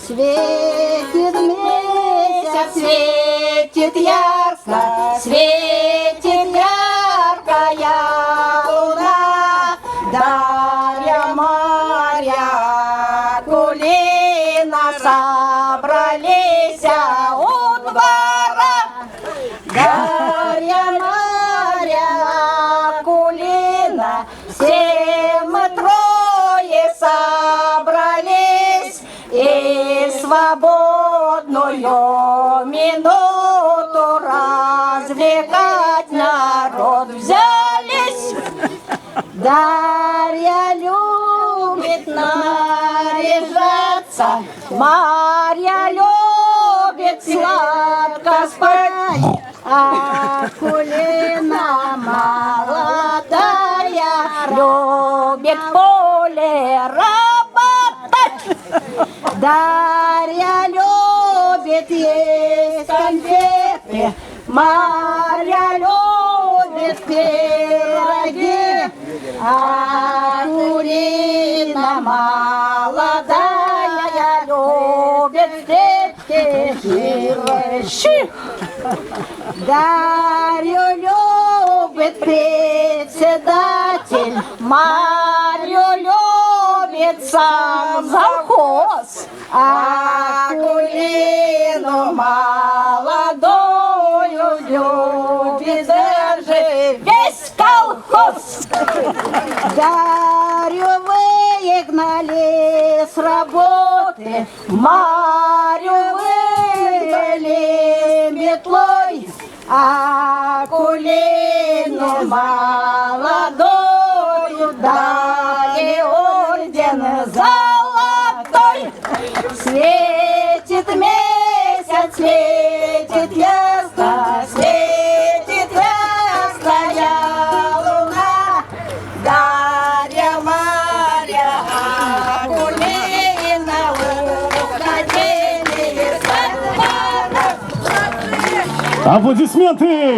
Светит месяц, светит ярко, светит яркая луна. Дарья, Марья, Акулина собрались у двора. Дарья, Марья, Акулина, все мы трое собрались и свободную минуту развлекать народ взялись. Дарья любит наряжаться, Марья любит сладко спать, Акулина молодая любит в поле работать. Дарья любит есть конфеты, Марья любит пироги, Акулина молодая любит щи. Дарью любит председатель, Марью любит сам завхоз, Акулину молодую любит даже весь колхоз. Дарью выгнали с работы, Марью выгнали метлой, Акулину молодую дали орден золотой. Светит месяц, светит ясно, светит ясная луна. Дарья, Марья, Акулина уходили с двора. Аплодисменты!